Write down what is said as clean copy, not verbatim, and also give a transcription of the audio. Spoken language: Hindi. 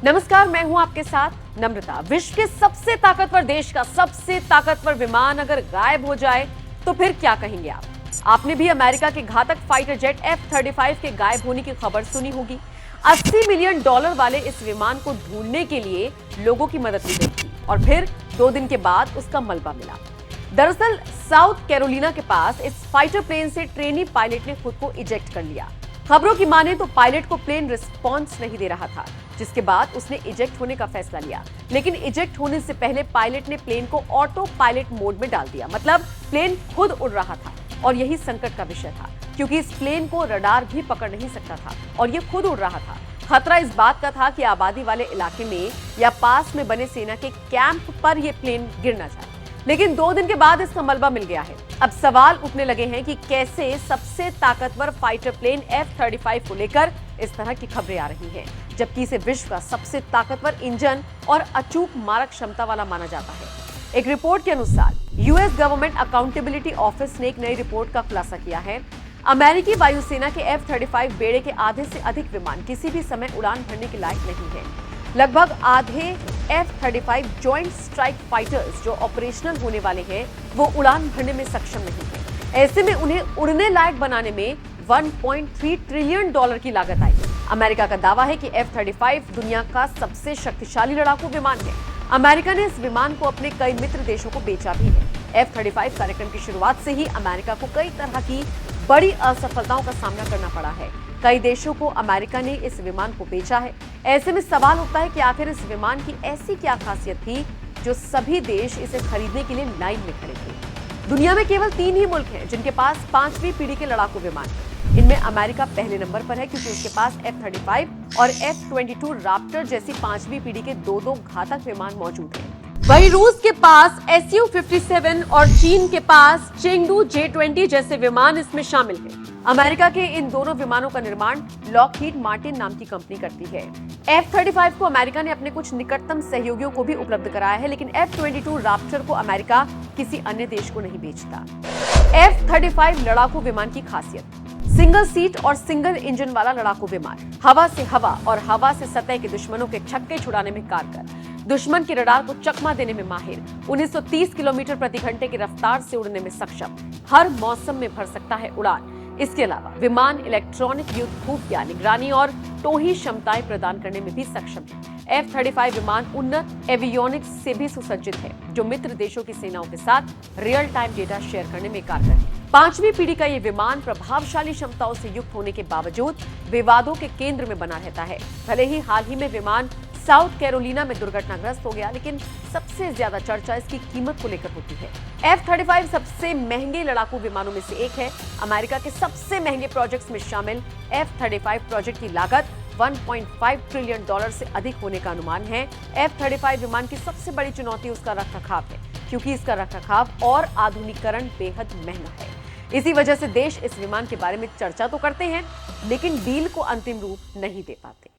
नमस्कार, मैं हूं आपके साथ नम्रता। विश्व के सबसे ताकतवर देश का सबसे ताकतवर विमान अगर गायब हो जाए तो फिर क्या कहेंगे आप? आपने भी अमेरिका के घातक फाइटर जेट F-35 के गायब होने की खबर सुनी होगी। $80 मिलियन वाले इस विमान को ढूंढने के लिए लोगों की मदद ली गई थी और फिर 2 दिन के बाद उसका मलबा मिला। दरअसल साउथ कैरोलिना के पास इस फाइटर प्लेन से ट्रेनी पायलट ने खुद को इजेक्ट कर लिया। खबरों की माने तो पायलट को प्लेन रिस्पॉन्स नहीं दे रहा था, जिसके बाद उसने इजेक्ट होने का फैसला लिया। लेकिन इजेक्ट होने से पहले पायलट ने प्लेन को ऑटो पायलट मोड में डाल दिया, मतलब प्लेन खुद उड़ रहा था। और यही संकट का विषय था, क्योंकि इस प्लेन को रडार भी पकड़ नहीं सकता था और ये खुद उड़ रहा था। खतरा इस बात का था कि आबादी वाले इलाके में या पास में बने सेना के कैंप पर यह प्लेन गिर ना जाए। लेकिन 2 दिन के बाद इसका मलबा मिल गया है। अब सवाल उठने लगे हैं कि कैसे सबसे ताकतवर फाइटर प्लेन F-35 को लेकर इस तरह की खबरें आ रही हैं, जबकि इसे विश्व का सबसे ताकतवर इंजन और अचूक मारक क्षमता वाला माना जाता है। एक रिपोर्ट के अनुसार यूएस गवर्नमेंट अकाउंटेबिलिटी ऑफिस ने एक नई रिपोर्ट का खुलासा किया है। अमेरिकी वायुसेना के F-35 बेड़े के आधे से अधिक विमान किसी भी समय उड़ान भरने के लायक नहीं है। लगभग आधे F-35 जॉइंट स्ट्राइक फाइटर्स जो ऑपरेशनल होने वाले हैं, वो उड़ान भरने में सक्षम नहीं है। ऐसे में उन्हें उड़ने लायक बनाने में $1.3 ट्रिलियन की लागत आई। अमेरिका का दावा है कि F-35 दुनिया का सबसे शक्तिशाली लड़ाकू विमान है। अमेरिका ने इस विमान को अपने कई मित्र देशों को बेचा भी है। F-35 कार्यक्रम की शुरुआत से ही अमेरिका को कई तरह की बड़ी असफलताओं का सामना करना पड़ा है। कई देशों को अमेरिका ने इस विमान को बेचा है। ऐसे में सवाल उठता है कि आखिर इस विमान की ऐसी क्या खासियत थी जो सभी देश इसे खरीदने के लिए लाइन में खड़े थे। दुनिया में केवल 3 ही मुल्क हैं जिनके पास 5वीं पीढ़ी के लड़ाकू विमान हैं। इनमें अमेरिका पहले नंबर पर है, क्योंकि उसके पास F-35 और F-22 राप्टर जैसी 5वीं पीढ़ी के 2 घातक विमान मौजूद हैं। वहीं रूस के पास Su-57 और चीन के पास चेंगडू J-20 जैसे विमान इसमें शामिल हैं। अमेरिका के इन दोनों विमानों का निर्माण लॉकहीड मार्टिन नाम की कंपनी करती है। F-35 को अमेरिका ने अपने कुछ निकटतम सहयोगियों को भी उपलब्ध कराया है, लेकिन F-22 राप्टर को अमेरिका किसी अन्य देश को नहीं बेचता। F-35 लड़ाकू विमान की खासियत: सिंगल सीट और सिंगल इंजन वाला लड़ाकू विमान, हवा से हवा और हवा से सतह के दुश्मनों के छक्के छुड़ाने में कारगर, दुश्मन के रडार को चकमा देने में माहिर, 1930 किलोमीटर प्रति घंटे की रफ्तार से उड़ने में सक्षम, हर मौसम में भर सकता है उड़ान। इसके अलावा विमान इलेक्ट्रॉनिक युद्ध खुफिया निगरानी और टोही क्षमताएं प्रदान करने में भी सक्षम है। F-35 विमान उन्नत एवियोनिक्स से भी सुसज्जित है, जो मित्र देशों की सेनाओं के साथ रियल टाइम डेटा शेयर करने में कारगर है। 5वीं पीढ़ी का ये विमान प्रभावशाली क्षमताओं से युक्त होने के बावजूद विवादों के केंद्र में बना रहता है। भले ही हाल ही में विमान साउथ कैरोलिना में दुर्घटनाग्रस्त हो गया, लेकिन सबसे ज्यादा चर्चा इसकी कीमत को लेकर होती है। F-35 सबसे महंगे लड़ाकू विमानों में से एक है। अमेरिका के सबसे महंगे प्रोजेक्ट्स में शामिल F-35 प्रोजेक्ट की लागत $1.5 ट्रिलियन से अधिक होने का अनुमान है। F-35 विमान की सबसे बड़ी चुनौती उसका रखरखाव है, क्योंकि इसका रखरखाव और आधुनिकीकरण बेहद महंगा है। इसी वजह से देश इस विमान के बारे में चर्चा तो करते हैं, लेकिन डील को अंतिम रूप नहीं दे पाते।